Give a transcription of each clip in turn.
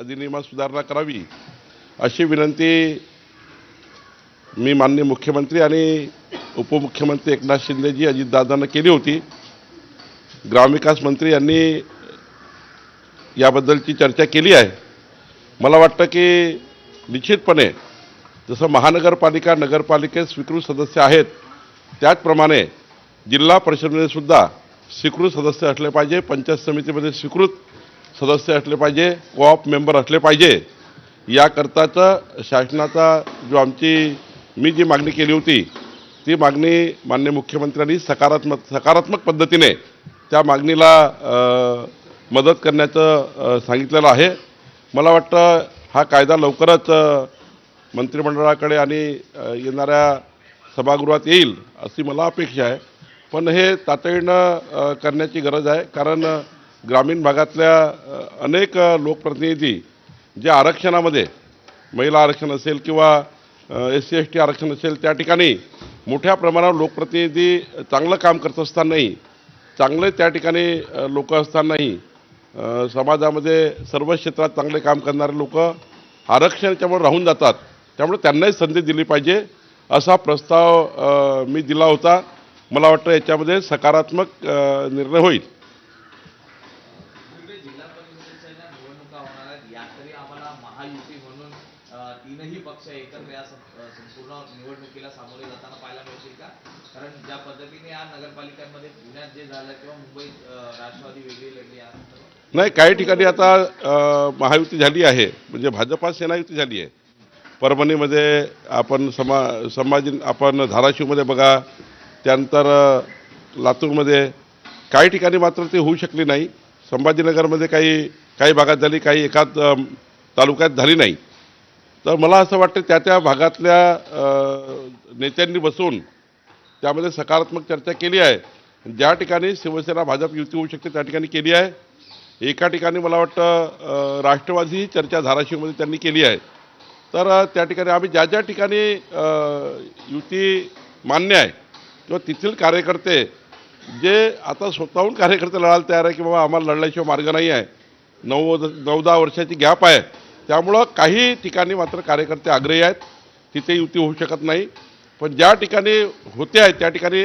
अधिनियमात सुधारणा करावी अशी विनंती मी माननीय मुख्यमंत्री आणि उपमुख्यमंत्री एकनाथ शिंदेजी अजितदादांना केली होती। ग्रामविकास मंत्री यांनी याबद्दलची चर्चा केली आहे। मला वाटतं की निश्चितपणे जसं महानगरपालिका नगरपालिकेत स्वीकृत सदस्य आहेत त्याचप्रमाणे जिल्हा परिषदेमध्ये सुद्धा स्वीकृत सदस्य असले पाहिजे, पंचायत समितीमध्ये स्वीकृत सदस्य असले पाहिजे, कोऑप मेंबर असले पाहिजे। याकरताचं शासनाचा जो मी जी मागणी केली होती ती मागणी माननीय मुख्यमंत्र्यांनी सकारात्मक पद्धतीने त्या मागणीला मदत करण्याचं सांगितलेलं आहे। मला वाटतं हा कायदा लवकरच मंत्रिमंडळाकडे आणि येणाऱ्या सभागृहात येईल अशी मला अपेक्षा आहे। पण हे तातडीनं करण्याची गरज आहे, कारण ग्रामीण भागातल्या अनेक लोकप्रतिनिधी जे आरक्षणामध्ये महिला आरक्षण असेल किंवा SC ST आरक्षण असेल त्या ठिकाणी मोठ्या प्रमाणावर लोकप्रतिनिधी चांगलं काम करत असतानाही, चांगले त्या ठिकाणी लोक असतानाही समाजामध्ये सर्व क्षेत्रात चांगले काम करणारे लोक आरक्षणाच्यामुळे राहून जातात। त्यामुळे त्यांनाही संधी दिली पाहिजे असा प्रस्ताव मी दिला होता। मला वाटतं याच्यामध्ये सकारात्मक निर्णय होईल। जिल्हा परिषदेच्या निवडणुका होणार आहेत, यातरी आम्हाला महायुती म्हणून तीनही पक्ष एकत्र या संपूर्ण निवडणुकीला सामोरे जाताना पाहायला मिळतील का? कारण ज्या पद्धतीने या नगरपालिकांमध्ये पुण्यात जे झालं किंवा मुंबईत राष्ट्रवादी वेगळी लढली आहे, नाही काही ठिकाणी आता महायुती झाली आहे, म्हणजे भाजपा सेनायुती झाली आहे। परभणीमध्ये आपण आपण धाराशिवमध्ये बघा, त्यानंतर लातूरमध्ये काही ठिकाणी मात्र ते होऊ शकली नाही। संभाजीनगरमध्ये काही भागात झाली, काही एकाच तालुक्यात झाली नाही। तर मला असं वाटतं त्या भागातल्या नेत्यांनी बसून त्यामध्ये सकारात्मक चर्चा केली आहे। ज्या ठिकाणी शिवसेना भाजप युती होऊ शकते त्या ठिकाणी केली आहे। एका ठिकाणी मला वाटतं राष्ट्रवादी ही चर्चा धाराशिवमध्ये त्यांनी केली आहे। तर त्या ठिकाणी आम्ही ज्या ठिकाणी युती मान्य आहे किंवा तिथील कार्यकर्ते जे आता स्वतःहून कार्यकर्ते लढायला तयार आहे की बाबा आम्हाला लढल्याशिवाय मार्ग नाही आहे, 9-10 वर्षाची गॅप आहे, त्यामुळं काही ठिकाणी मात्र कार्यकर्ते आग्रही आहेत, तिथे युती होऊ शकत नाही। पण ज्या ठिकाणी होते आहेत त्या ठिकाणी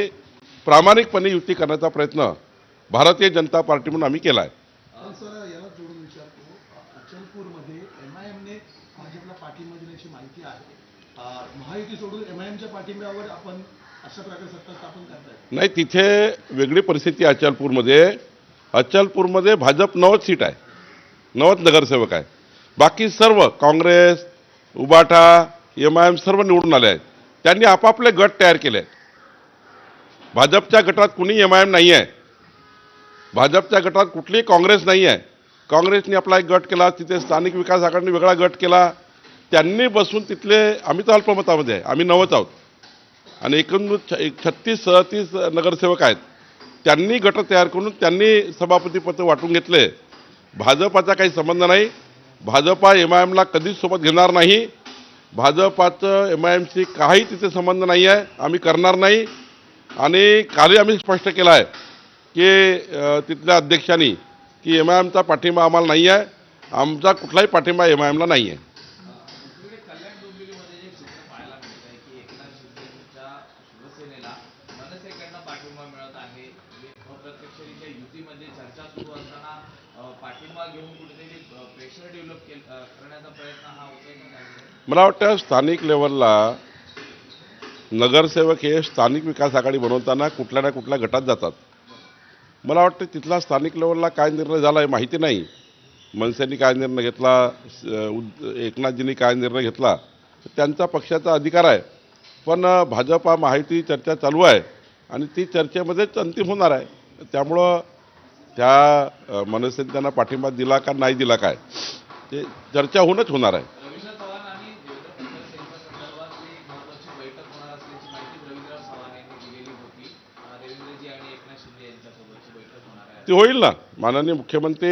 प्रामाणिकपणे युती करण्याचा प्रयत्न भारतीय जनता पार्टी म्हणून आम्ही केला आहे। सर याला जोडून विचारतो, अचलपूरमध्ये MIM ने भाजपला पाठिंबा दिल्याची माहिती आहे। महायुती सोडून MIMच्या पाठिंब्यावर आपण अशा प्रकारे सत्ता स्थापन करताय? नाही, तिथे वेगळी परिस्थिती आहे। अचलपूरमध्ये भाजप 90 सीट आहे, 90 नगरसेवक आहे। बाकी सर्व काँग्रेस, उबाटा, MIM सर्व निवडून आले आहेत। त्यांनी आपापले गट तयार केले आहेत। भाजपच्या गटात कुणी MIM नाही आहे, भाजपच्या गटात कुठलीही काँग्रेस नाही आहे। काँग्रेसने आपला एक गट केला, तिथे स्थानिक विकास आघाडीने वेगळा गट केला। त्यांनी बसून तिथले, आम्ही तर अल्पमतामध्ये आहे, आम्ही 90 आहोत आणि एकूण 36-37 नगरसेवक आहेत। त्यांनी गट तयार करून त्यांनी सभापतीपद वाटून घेतले। भाजपाचा काही संबंध नाही, भाजपा MIMला कधीच सोबत घेणार नाही। भाजपाचं MIMशी काही तिथे संबंध नाही आहे, आम्ही करणार नाही। आणि कालही आम्ही स्पष्ट केलं आहे की तिथल्या अध्यक्षांनी की MIMचा पाठिंबा आम्हाला नाही आहे, आमचा कुठलाही पाठिंबा MIMला नाही आहे। कल्याण डोंबिवलीमध्ये जे चित्र पाहायला मिळत आहे की एकनाथ शिंदेच्या शिवसेनेला मनसेकडनं पाठिंबा मिळत आहे, अप्रत्यक्षरित्या युतीमध्ये चर्चा सुरू असताना पाठिंबा घेऊन कुठेतरी प्रेशर डेव्हलप करण्याचा प्रयत्न हा होतोय का? मला वाटतं स्थानिक लेवलला नगरसेवक हे स्थानिक विकास आघाडी बनवताना कुठल्या ना कुठल्या गटात जातात। मला वाटतं तिथला स्थानिक लेवलला काय निर्णय झाला आहे माहिती नाही, मनसेनी काय निर्णय घेतला, एकनाथजींनी काय निर्णय घेतला, त्यांचा पक्षाचा अधिकार आहे। पण भाजपा महायुती चर्चा चालू आहे आणि ती चर्चेमध्येच अंतिम होणार आहे। त्यामुळं त्या मनसेने त्यांना पाठिंबा दिला का नाही दिला काय ते चर्चा होऊनच होणार आहे। रवींद्र चव्हाण आणि देवेंद्र फडणवीस यांच्या संदर्भात महत्त्वाची बैठक होणार असल्याची माहिती रवींद्र चव्हाण यांनी दिलेली होती। देवेंद्रजी आणि एकनाथ शिंदे यांच्यासोबतची बैठक होणार आहे, ती होईल ना। माननीय मुख्यमंत्री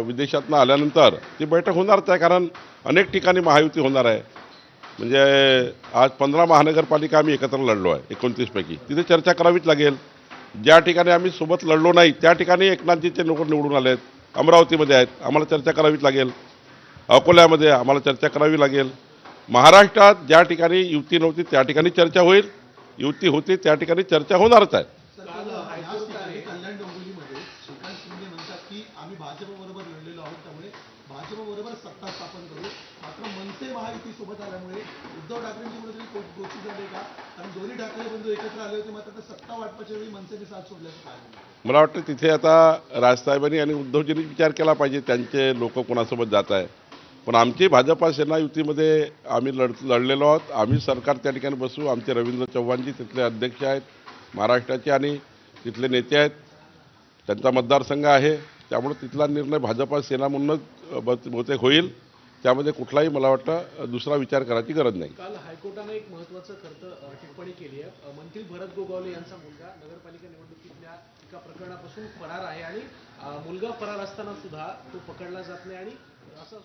विदेशातनं आल्यानंतर ती बैठक होणारच आहे, कारण अनेक ठिकाणी महायुती होणार आहे। म्हणजे आज 15 महानगरपालिका आम्ही एकत्र लढलो आहे 29 पैकी, तिथे चर्चा करावीच लागेल। ज्या ठिकाणी आम्ही सोबत लढलो नाही त्या ठिकाणी एकनाथजीचे लोक निवडून आले आहेत, अमरावतीमध्ये आहेत, आम्हाला चर्चा करावीच लागेल। अकोल्यामध्ये आम्हाला चर्चा करावी लागेल. महाराष्ट्रात ज्या ठिकाणी युती नव्हती त्या ठिकाणी चर्चा होईल, युती होती त्या ठिकाणी चर्चा होणारच आहे. सर, काल याच ठिकाणी कल्याण डोंबिवलीमध्ये श्रीकांत शिंदे म्हणतात की आम्ही भाजपबरोबर लढलेलो आहोत, त्यामुळे भाजपबरोबर सत्ता स्थापन करू. मात्र मनसे महायुती सोबत आल्यामुळे उद्धव ठाकरेंची कुठेतरी गोष्टी झाली का? आणि दोन्ही ठाकरे बंधू एकत्र आले होते, मात्र ते सत्ता वाटपाच्या वेळी मनसेने साथ सोडल्याचं पाहिलं. मला वाटतं तिथे आता राजसाहेबांनी आणि उद्धवजींनी विचार केला पाहिजे त्यांचे लोक कोणासोबत जात आहे. पण आमची भाजपा सेना युतीमध्ये आम्ही लढलेलो आहोत. आम्ही सरकार त्या ठिकाणी बसू. आमचे रवींद्र चव्हाणजी तिथले अध्यक्ष आहेत महाराष्ट्राचे आणि तिथले नेते आहेत. त्यांचा मतदारसंघ आहे, त्यामुळे तिथला निर्णय भाजपा सेना म्हणूनच बहुतेक होईल. त्यामध्ये कुठलाही मला वाटतं दुसरा विचार करायची गरज नाही. काल हायकोर्टाने एक महत्त्वाचं टिप्पणी केली आहे. मंत्री भरत गोगावले यांचा मुलगा नगरपालिका निवडणुकीतल्या एका प्रकरणापासून फरार आहे आणि मुलगा फरार असताना सुद्धा तो पकडला जात नाही आणि असं